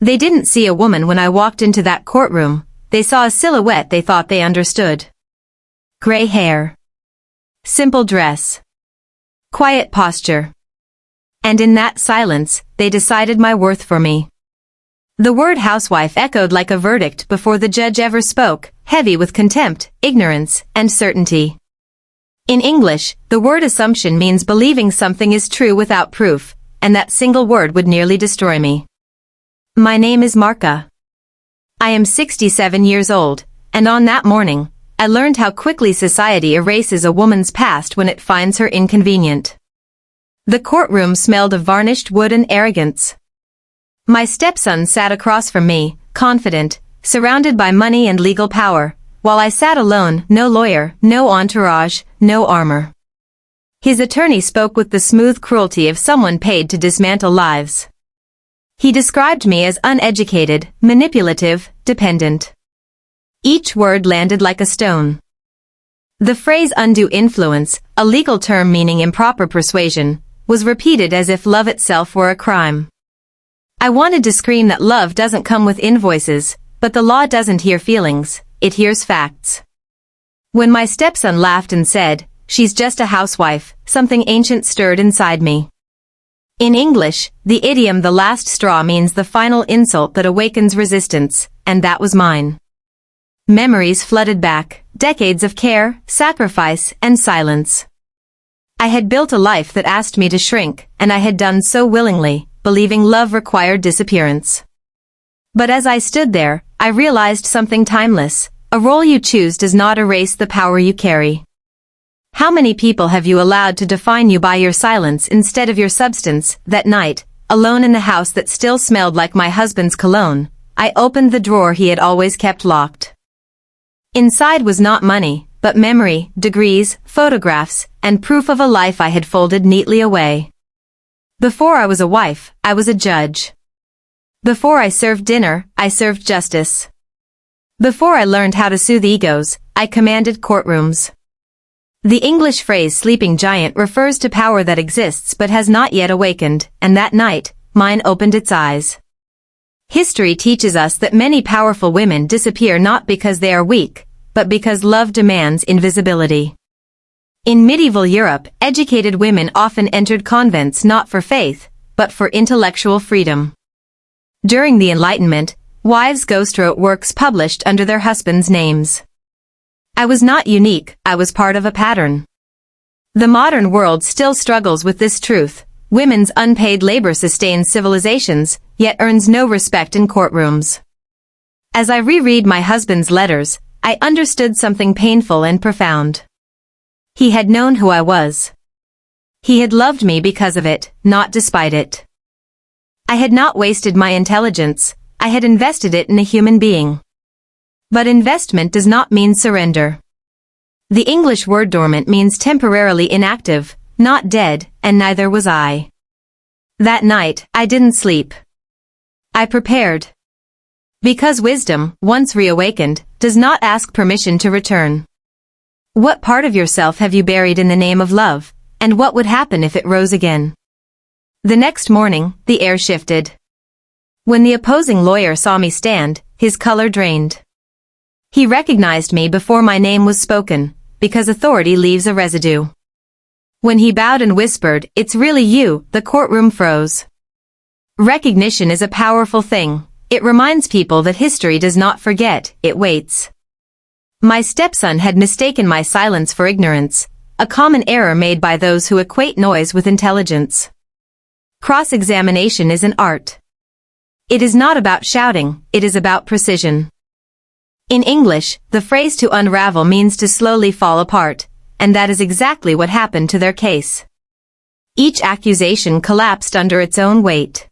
They didn't see a woman when I walked into that courtroom, they saw a silhouette they thought they understood. Gray hair. Simple dress. Quiet posture. And in that silence, they decided my worth for me. The word housewife echoed like a verdict before the judge ever spoke, heavy with contempt, ignorance, and certainty. In English, the word assumption means believing something is true without proof, and that single word would nearly destroy me. My name is Marka. I am 67 years old, and on that morning, I learned how quickly society erases a woman's past when it finds her inconvenient. The courtroom smelled of varnished wood and arrogance. My stepson sat across from me, confident, surrounded by money and legal power, while I sat alone, no lawyer, no entourage, no armor. His attorney spoke with the smooth cruelty of someone paid to dismantle lives. He described me as uneducated, manipulative, dependent. Each word landed like a stone. The phrase undue influence, a legal term meaning improper persuasion, was repeated as if love itself were a crime. I wanted to scream that love doesn't come with invoices, but the law doesn't hear feelings, it hears facts. When my stepson laughed and said, "She's just a housewife," something ancient stirred inside me. In English, the idiom "the last straw" means the final insult that awakens resistance, and that was mine. Memories flooded back, decades of care, sacrifice, and silence. I had built a life that asked me to shrink, and I had done so willingly, believing love required disappearance. But as I stood there, I realized something timeless: a role you choose does not erase the power you carry. How many people have you allowed to define you by your silence instead of your substance? That night, alone in the house that still smelled like my husband's cologne, I opened the drawer he had always kept locked. Inside was not money, but memory, degrees, photographs, and proof of a life I had folded neatly away. Before I was a wife, I was a judge. Before I served dinner, I served justice. Before I learned how to soothe egos, I commanded courtrooms. The English phrase sleeping giant refers to power that exists but has not yet awakened, and that night, mine opened its eyes. History teaches us that many powerful women disappear not because they are weak, but because love demands invisibility. In medieval Europe, educated women often entered convents not for faith, but for intellectual freedom. During the Enlightenment, wives ghostwrote works published under their husbands' names. I was not unique, I was part of a pattern. The modern world still struggles with this truth: women's unpaid labor sustains civilizations, yet earns no respect in courtrooms. As I reread my husband's letters, I understood something painful and profound. He had known who I was. He had loved me because of it, not despite it. I had not wasted my intelligence, I had invested it in a human being. But investment does not mean surrender. The English word dormant means temporarily inactive, not dead, and neither was I. That night, I didn't sleep. I prepared. Because wisdom, once reawakened, does not ask permission to return. What part of yourself have you buried in the name of love, and what would happen if it rose again? The next morning, the air shifted. When the opposing lawyer saw me stand, his color drained. He recognized me before my name was spoken, because authority leaves a residue. When he bowed and whispered, "It's really you," the courtroom froze. Recognition is a powerful thing. It reminds people that history does not forget, it waits. My stepson had mistaken my silence for ignorance, a common error made by those who equate noise with intelligence. Cross-examination is an art. It is not about shouting, it is about precision. In English, the phrase to unravel means to slowly fall apart, and that is exactly what happened to their case. Each accusation collapsed under its own weight.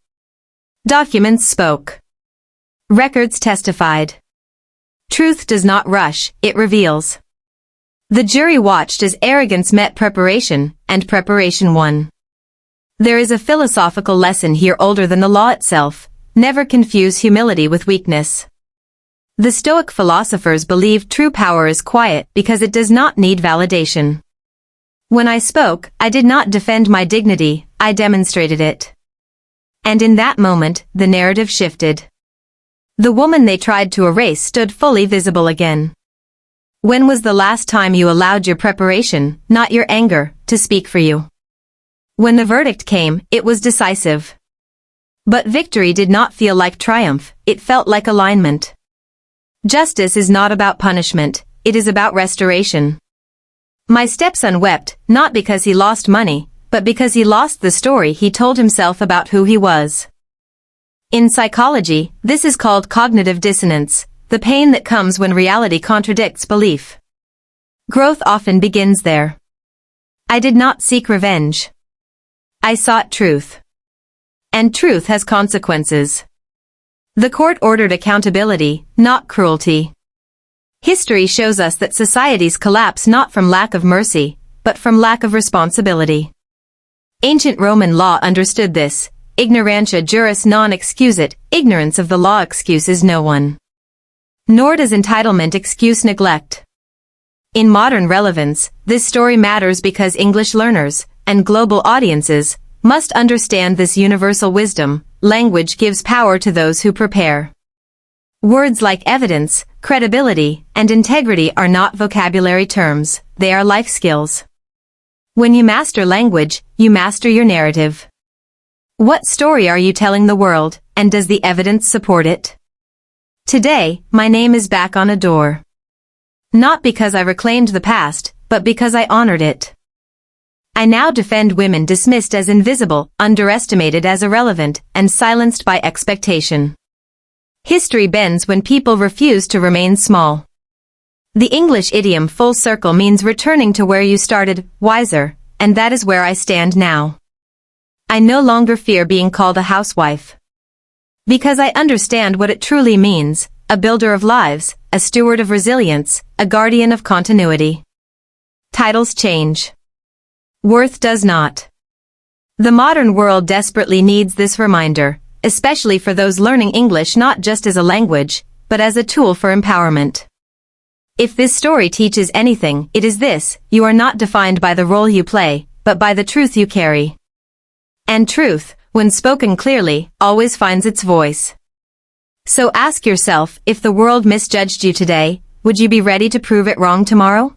Documents spoke. Records testified. Truth does not rush, it reveals. The jury watched as arrogance met preparation, and preparation won. There is a philosophical lesson here older than the law itself: never confuse humility with weakness. The Stoic philosophers believed true power is quiet because it does not need validation. When I spoke, I did not defend my dignity, I demonstrated it. And in that moment, the narrative shifted. The woman they tried to erase stood fully visible again. When was the last time you allowed your preparation, not your anger, to speak for you? When the verdict came, it was decisive. But victory did not feel like triumph, it felt like alignment. Justice is not about punishment, it is about restoration. My stepson wept, not because he lost money, but because he lost the story he told himself about who he was. In psychology, this is called cognitive dissonance, the pain that comes when reality contradicts belief. Growth often begins there. I did not seek revenge. I sought truth. And truth has consequences. The court ordered accountability, not cruelty. History shows us that societies collapse not from lack of mercy, but from lack of responsibility. Ancient Roman law understood this. Ignorantia juris non excusat, ignorance of the law excuses no one. Nor does entitlement excuse neglect. In modern relevance, this story matters because English learners, and global audiences, must understand this universal wisdom. Language gives power to those who prepare. Words like evidence, credibility, and integrity are not vocabulary terms, they are life skills. When you master language, you master your narrative. What story are you telling the world, and does the evidence support it? Today, my name is back on a door. Not because I reclaimed the past, but because I honored it. I now defend women dismissed as invisible, underestimated as irrelevant, and silenced by expectation. History bends when people refuse to remain small. The English idiom full circle means returning to where you started, wiser, and that is where I stand now. I no longer fear being called a housewife. Because I understand what it truly means, a builder of lives, a steward of resilience, a guardian of continuity. Titles change. Worth does not. The modern world desperately needs this reminder, especially for those learning English not just as a language, but as a tool for empowerment. If this story teaches anything, it is this: you are not defined by the role you play, but by the truth you carry. And truth, when spoken clearly, always finds its voice. So ask yourself, if the world misjudged you today, would you be ready to prove it wrong tomorrow?